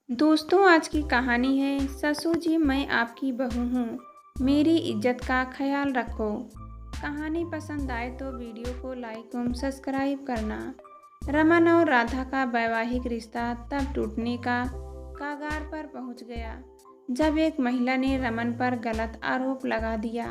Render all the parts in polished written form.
दोस्तों, आज की कहानी है ससुर जी मैं आपकी बहू हूँ, मेरी इज्जत का ख्याल रखो। कहानी पसंद आए तो वीडियो को लाइक एवं सब्सक्राइब करना। रमन और राधा का वैवाहिक रिश्ता तब टूटने का कगार पर पहुँच गया जब एक महिला ने रमन पर गलत आरोप लगा दिया।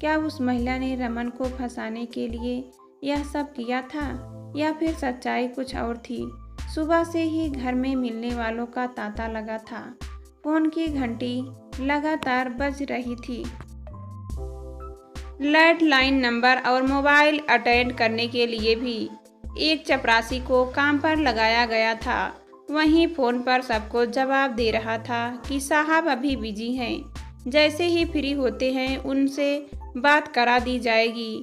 क्या उस महिला ने रमन को फंसाने के लिए यह सब किया था या फिर सच्चाई कुछ और थी? सुबह से ही घर में मिलने वालों का तांता लगा था। फोन की घंटी लगातार बज रही थी। लैंडलाइन नंबर और मोबाइल अटेंड करने के लिए भी एक चपरासी को काम पर लगाया गया था। वहीं फोन पर सबको जवाब दे रहा था कि साहब अभी बिजी हैं, जैसे ही फ्री होते हैं उनसे बात करा दी जाएगी।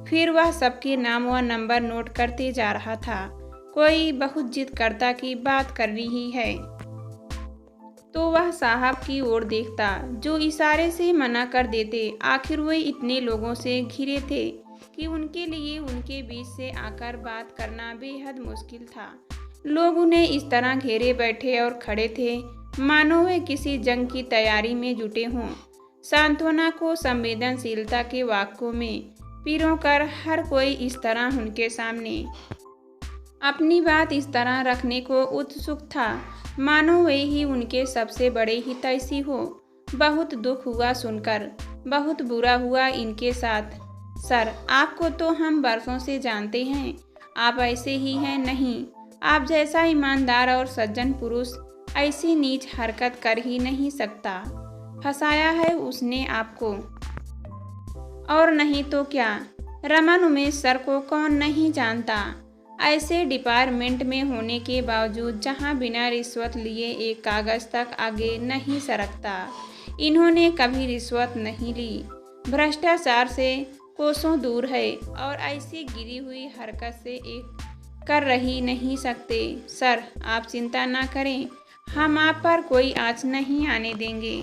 फिर वह सबके नाम व नंबर नोट करते जा रहा था। कोई बहुत जिद करता कि बात करनी ही है तो वह साहब की ओर देखता जो इशारे से मना कर देते। आखिर वे इतने लोगों से घिरे थे कि उनके लिए उनके बीच से आकर बात करना बेहद मुश्किल था। लोग उन्हें इस तरह घेरे बैठे और खड़े थे मानो वे किसी जंग की तैयारी में जुटे हों। सांत्वना को संवेदनशीलता के वाक्यों में पिरो कर हर कोई इस तरह उनके सामने अपनी बात इस तरह रखने को उत्सुक था मानो वे ही उनके सबसे बड़े हितैषी हो। बहुत दुख हुआ सुनकर, बहुत बुरा हुआ इनके साथ। सर, आपको तो हम बरसों से जानते हैं, आप ऐसे ही हैं नहीं। आप जैसा ईमानदार और सज्जन पुरुष ऐसी नीच हरकत कर ही नहीं सकता। फंसाया है उसने आपको, और नहीं तो क्या। रमन उमेश सर को कौन नहीं जानता। ऐसे डिपार्टमेंट में होने के बावजूद जहां बिना रिश्वत लिए एक कागज तक आगे नहीं सरकता। इन्होंने कभी रिश्वत नहीं ली, भ्रष्टाचार से कोसों दूर है और ऐसी गिरी हुई हरकत से एक कर रही नहीं सकते। सर, आप चिंता ना करें, हम आप पर कोई आँच नहीं आने देंगे।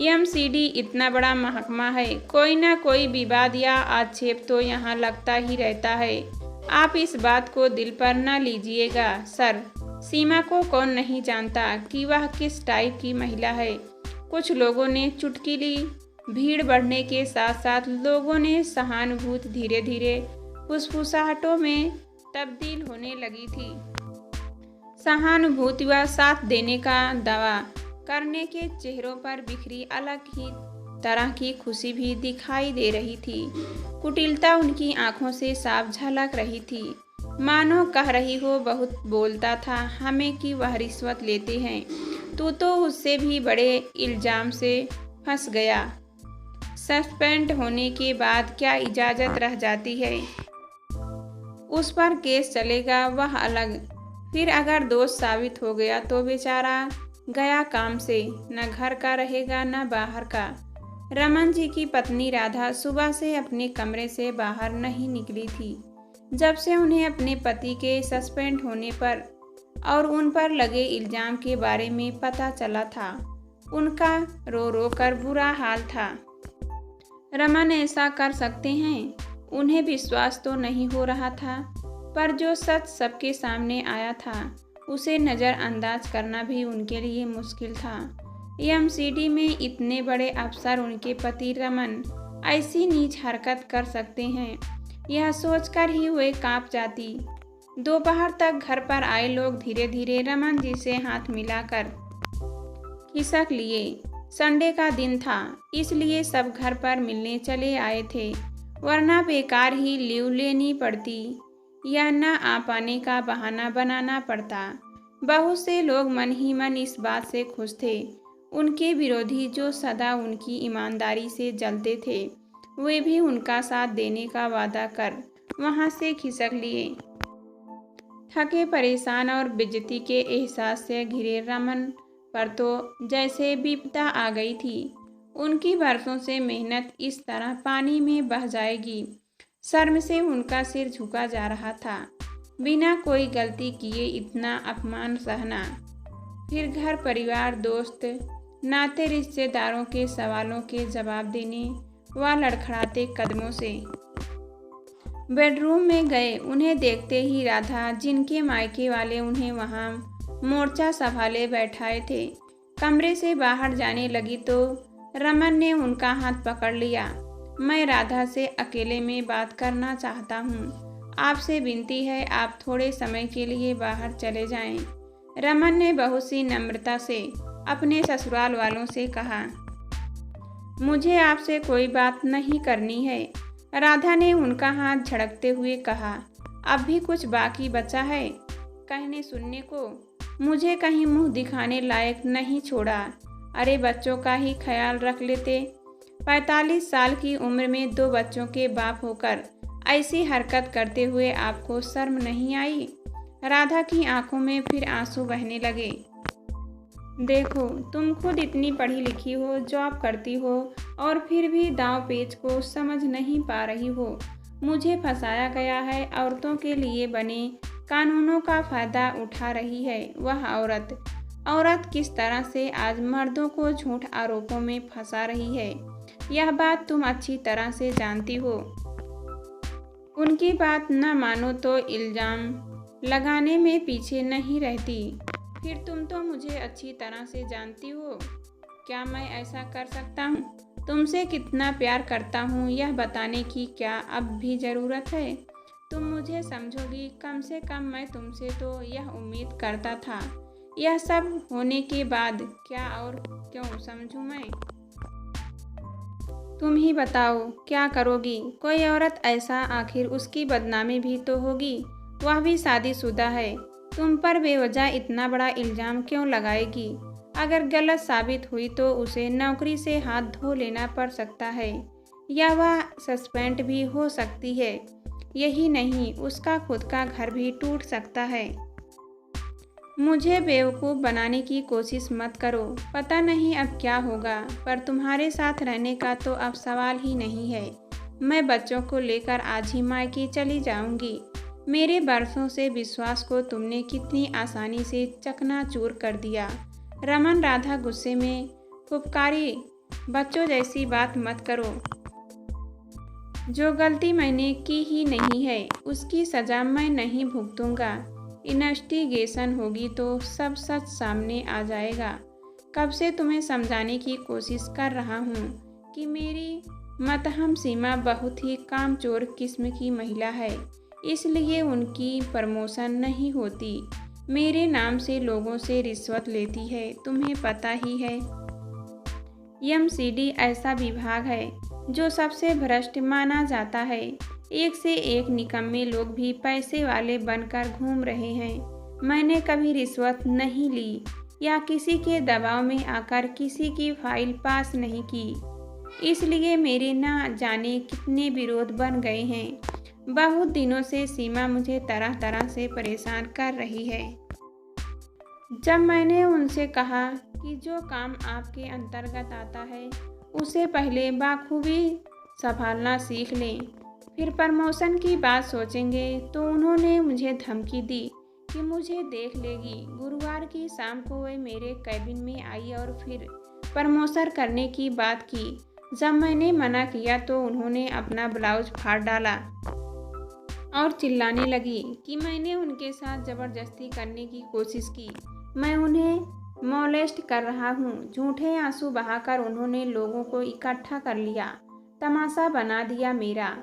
एमसीडी इतना बड़ा महकमा है, कोई ना कोई विवाद या आक्षेप तो यहाँ लगता ही रहता है। आप इस बात को दिल पर न लीजिएगा। सर, सीमा को कौन नहीं जानता कि वह किस टाइप की महिला है। कुछ लोगों ने चुटकी ली। भीड़ बढ़ने के साथ साथ लोगों ने सहानुभूति धीरे धीरे फुसफुसाहटों में तब्दील होने लगी थी। सहानुभूति व साथ देने का दावा करने के चेहरों पर बिखरी अलग ही तरह की खुशी भी दिखाई दे रही थी। कुटिलता उनकी आंखों से साफ झलक रही थी, मानो कह रही हो बहुत बोलता था हमें कि वह रिश्वत लेते हैं। तू तो उससे भी बड़े इल्जाम से फंस गया। सस्पेंड होने के बाद क्या इजाज़त रह जाती है? उस पर केस चलेगा वह अलग। फिर अगर दोष साबित हो गया तो बेचारा गया काम से, न घर का रहेगा न बाहर का। रमन जी की पत्नी राधा सुबह से अपने कमरे से बाहर नहीं निकली थी जब से उन्हें अपने पति के सस्पेंड होने पर और उन पर लगे इल्जाम के बारे में पता चला था। उनका रो रो कर बुरा हाल था। रमन ऐसा कर सकते हैं, उन्हें विश्वास तो नहीं हो रहा था, पर जो सच सबके सामने आया था उसे नज़रअंदाज करना भी उनके लिए मुश्किल था। एमसीडी में इतने बड़े अफसर उनके पति रमन ऐसी नीच हरकत कर सकते हैं, यह सोचकर ही वे कांप जाती। दोपहर तक घर पर आए लोग धीरे धीरे रमन जी से हाथ मिलाकर खिसक लिए। संडे का दिन था, इसलिए सब घर पर मिलने चले आए थे, वरना बेकार ही लीव लेनी पड़ती या न आ पाने का बहाना बनाना पड़ता। बहुत से लोग मन ही मन इस बात से खुश थे। उनके विरोधी जो सदा उनकी ईमानदारी से जलते थे, वे भी उनका साथ देने का वादा कर वहां से खिसक लिए। थके परेशान और बेइज्जती के एहसास से घिरे रमन पर तो जैसे विपदा आ गई थी। उनकी बरसों से मेहनत इस तरह पानी में बह जाएगी, शर्म से उनका सिर झुका जा रहा था। बिना कोई गलती किए इतना अपमान सहना, फिर घर परिवार दोस्त नाते रिश्तेदारों के सवालों के जवाब देने व लड़खड़ाते कदमों से बेडरूम में गए। उन्हें देखते ही राधा, जिनके मायके वाले उन्हें वहां मोर्चा संभाले बैठाए थे। कमरे से बाहर जाने लगी तो रमन ने उनका हाथ पकड़ लिया। मैं राधा से अकेले में बात करना चाहता हूँ। आपसे विनती है, आप थोड़े समय के लिए बाहर चले जाएं। रमन ने बहुत सी नम्रता से अपने ससुराल वालों से कहा। मुझे आपसे कोई बात नहीं करनी है। राधा ने उनका हाथ झड़कते हुए कहा। अब भी कुछ बाकी बचा है कहने सुनने को? मुझे कहीं मुंह दिखाने लायक नहीं छोड़ा। अरे बच्चों का ही ख्याल रख लेते। 45 साल की उम्र में 2 बच्चों के बाप होकर ऐसी हरकत करते हुए आपको शर्म नहीं आई? राधा की आंखों में फिर आंसू बहने लगे। देखो, तुम खुद इतनी पढ़ी लिखी हो, जॉब करती हो और फिर भी दांव पेच को समझ नहीं पा रही हो। मुझे फंसाया गया है। औरतों के लिए बने कानूनों का फायदा उठा रही है वह औरत किस तरह से आज मर्दों को झूठ आरोपों में फंसा रही है, यह बात तुम अच्छी तरह से जानती हो। उनकी बात न मानो तो इल्जाम लगाने में पीछे नहीं रहती। फिर तुम तो मुझे अच्छी तरह से जानती हो। क्या मैं ऐसा कर सकता हूँ? तुमसे कितना प्यार करता हूँ यह बताने की क्या अब भी ज़रूरत है? तुम मुझे समझोगी, कम से कम मैं तुमसे तो यह उम्मीद करता था। यह सब होने के बाद क्या और क्यों समझूं मैं? तुम ही बताओ, क्या करोगी? कोई औरत ऐसा, आखिर उसकी बदनामी भी तो होगी। वह भी शादीशुदा है। तुम पर बेवजह इतना बड़ा इल्ज़ाम क्यों लगाएगी? अगर गलत साबित हुई तो उसे नौकरी से हाथ धो लेना पड़ सकता है या वह सस्पेंड भी हो सकती है। यही नहीं, उसका खुद का घर भी टूट सकता है। मुझे बेवकूफ़ बनाने की कोशिश मत करो। पता नहीं अब क्या होगा, पर तुम्हारे साथ रहने का तो अब सवाल ही नहीं है। मैं बच्चों को लेकर आज ही मायके चली जाऊंगी। मेरे बरसों से विश्वास को तुमने कितनी आसानी से चकनाचूर कर दिया। रमन राधा गुस्से में फुफकारी, बच्चों जैसी बात मत करो। जो गलती मैंने की ही नहीं है उसकी सज़ा मैं नहीं भुगतूंगा। इन्वेस्टिगेशन होगी तो सब सच सामने आ जाएगा। कब से तुम्हें समझाने की कोशिश कर रहा हूँ कि मेरी मतहम सीमा बहुत ही कामचोर किस्म की महिला है, इसलिए उनकी प्रमोशन नहीं होती। मेरे नाम से लोगों से रिश्वत लेती है, तुम्हें पता ही है। एमसीडी ऐसा विभाग है जो सबसे भ्रष्ट माना जाता है। एक से एक निकम्मे लोग भी पैसे वाले बनकर घूम रहे हैं। मैंने कभी रिश्वत नहीं ली या किसी के दबाव में आकर किसी की फाइल पास नहीं की, इसलिए मेरे न जाने कितने विरोध बन गए हैं। बहुत दिनों से सीमा मुझे तरह तरह से परेशान कर रही है। जब मैंने उनसे कहा कि जो काम आपके अंतर्गत आता है उसे पहले बाखूबी संभालना सीख लें, फिर प्रमोशन की बात सोचेंगे, तो उन्होंने मुझे धमकी दी कि मुझे देख लेगी। गुरुवार की शाम को वे मेरे कैबिन में आई और फिर प्रमोशन करने की बात की। जब मैंने मना किया तो उन्होंने अपना ब्लाउज फाड़ डाला और चिल्लाने लगी कि मैंने उनके साथ ज़बरदस्ती करने की कोशिश की, मैं उन्हें मोलेस्ट कर रहा हूँ। झूठे आंसू बहाकर उन्होंने लोगों को इकट्ठा कर लिया, तमाशा बना दिया मेरा।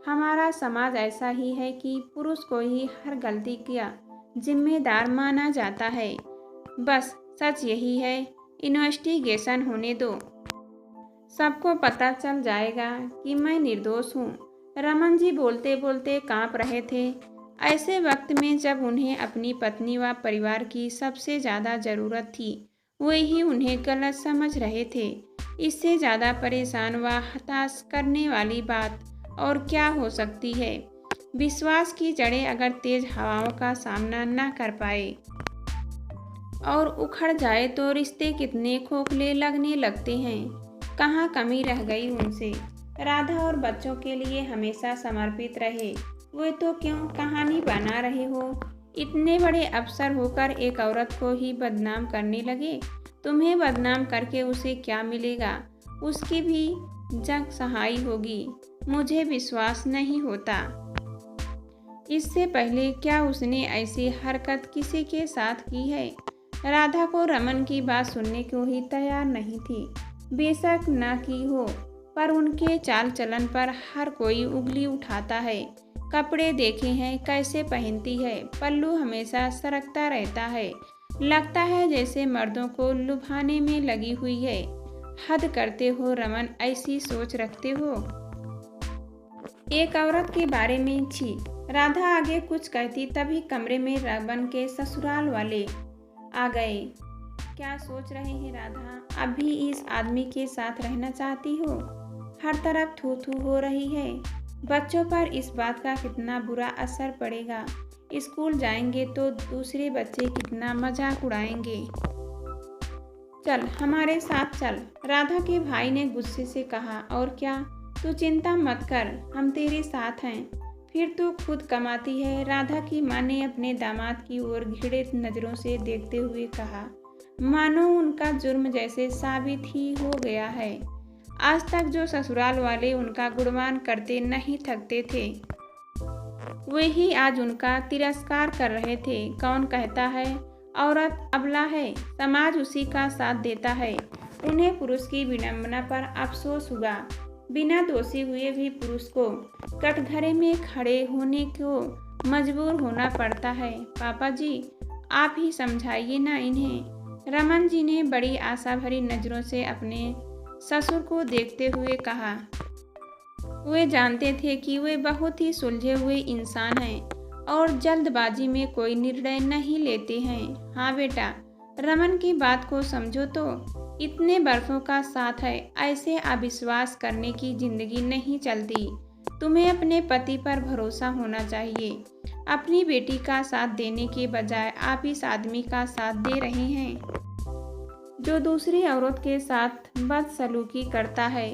हमारा समाज ऐसा ही है कि पुरुष को ही हर गलती का जिम्मेदार माना जाता है। बस सच यही है। इन्वेस्टिगेशन होने दो, सबको पता चल जाएगा कि मैं निर्दोष हूँ। रमन जी बोलते बोलते कांप रहे थे। ऐसे वक्त में जब उन्हें अपनी पत्नी व परिवार की सबसे ज़्यादा ज़रूरत थी, वे ही उन्हें गलत समझ रहे थे। इससे ज़्यादा परेशान व हताश करने वाली बात और क्या हो सकती है? विश्वास की जड़ें अगर तेज हवाओं का सामना न कर पाए और उखड़ जाए तो रिश्ते कितने खोखले लगने लगते हैं। कहाँ कमी रह गई उनसे? राधा और बच्चों के लिए हमेशा समर्पित रहे, वे तो क्यों कहानी बना रहे हो? इतने बड़े अफसर होकर एक औरत को ही बदनाम करने लगे। तुम्हें बदनाम करके उसे क्या मिलेगा? उसकी भी जग सहाय होगी। मुझे विश्वास नहीं होता। इससे पहले क्या उसने ऐसी हरकत किसी के साथ की है? राधा को रमन की बात सुनने को ही तैयार नहीं थी। बेशक न की हो, पर उनके चाल चलन पर हर कोई उंगली उठाता है। कपड़े देखे हैं कैसे पहनती है, पल्लू हमेशा सरकता रहता है, लगता है जैसे मर्दों को लुभाने में लगी हुई है। हद करते हो रमन, ऐसी सोच रखते हो। एक औरत के बारे में छी। राधा आगे कुछ कहती तभी कमरे में रमन के ससुराल वाले आ गए। क्या सोच रहे हैं राधा, अभी इस आदमी के साथ रहना चाहती हो? हर तरफ थू थू हो रही है। बच्चों पर इस बात का कितना बुरा असर पड़ेगा। स्कूल जाएंगे तो दूसरे बच्चे कितना मजाक उड़ाएंगे। चल हमारे साथ चल, राधा के भाई ने गुस्से से कहा। और क्या, तू चिंता मत कर, हम तेरे साथ हैं। फिर तू खुद कमाती है, राधा की माँ ने अपने दामाद की ओर घिरे नज़रों से देखते हुए कहा, मानो उनका जुर्म जैसे साबित ही हो गया है। आज तक जो ससुराल वाले उनका गुणगान करते नहीं थकते थे, वही आज उनका तिरस्कार कर रहे थे। कौन कहता है औरत अबला है, समाज उसी का साथ देता है। उन्हें पुरुष की विडंबना पर अफसोस हुआ। बिना दोषी हुए भी पुरुष को कटघरे में खड़े होने को मजबूर होना पड़ता है। पापा जी, आप ही समझाइए ना इन्हें। रमन जी ने बड़ी आशा भरी नज़रों से अपने ससुर को देखते हुए कहा। वे जानते थे कि वे बहुत ही सुलझे हुए इंसान हैं और जल्दबाजी में कोई निर्णय नहीं लेते हैं। हाँ बेटा, रमन की बात को समझो तो। इतने बरसों का साथ है, ऐसे अविश्वास करने की जिंदगी नहीं चलती। तुम्हें अपने पति पर भरोसा होना चाहिए। अपनी बेटी का साथ देने के बजाय आप इस आदमी का साथ दे रहे हैं जो दूसरी औरत के साथ बदसलूकी करता है,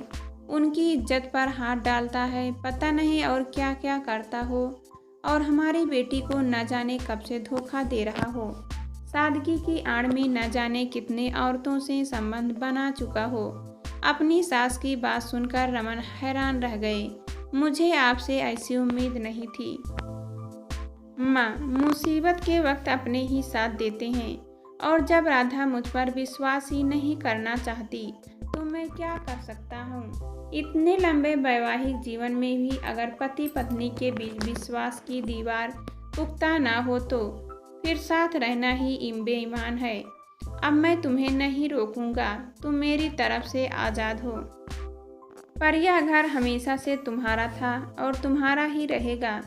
उनकी इज्जत पर हाथ डालता है, पता नहीं और क्या क्या करता हो, और हमारी बेटी को न जाने कब से धोखा दे रहा हो। सादगी की आड़ में न जाने कितने औरतों से संबंध बना चुका हो। अपनी सास की बात सुनकर रमन हैरान रह गए। मुझे आपसे ऐसी उम्मीद नहीं थी। माँ मुसीबत के वक्त अपने ही साथ देते हैं, और जब राधा मुझ पर विश्वास ही नहीं करना चाहती तो मैं क्या कर सकता हूँ। इतने लंबे वैवाहिक जीवन में भी अगर पति पत्नी के बीच विश्वास की दीवार पुख्ता ना हो तो फिर साथ रहना ही बेईमान है। अब मैं तुम्हें नहीं रोकूंगा, तुम मेरी तरफ से आज़ाद हो। पर यह घर हमेशा से तुम्हारा था और तुम्हारा ही रहेगा।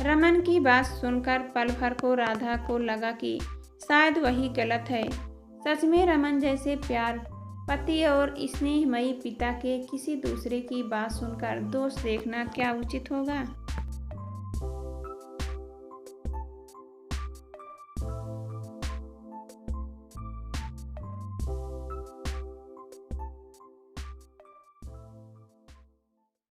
रमन की बात सुनकर पल भर को राधा को लगा कि शायद वही गलत है। सच में रमन जैसे प्यार पति और स्नेहमयी पिता के किसी दूसरे की बात सुनकर दोष देखना क्या उचित होगा।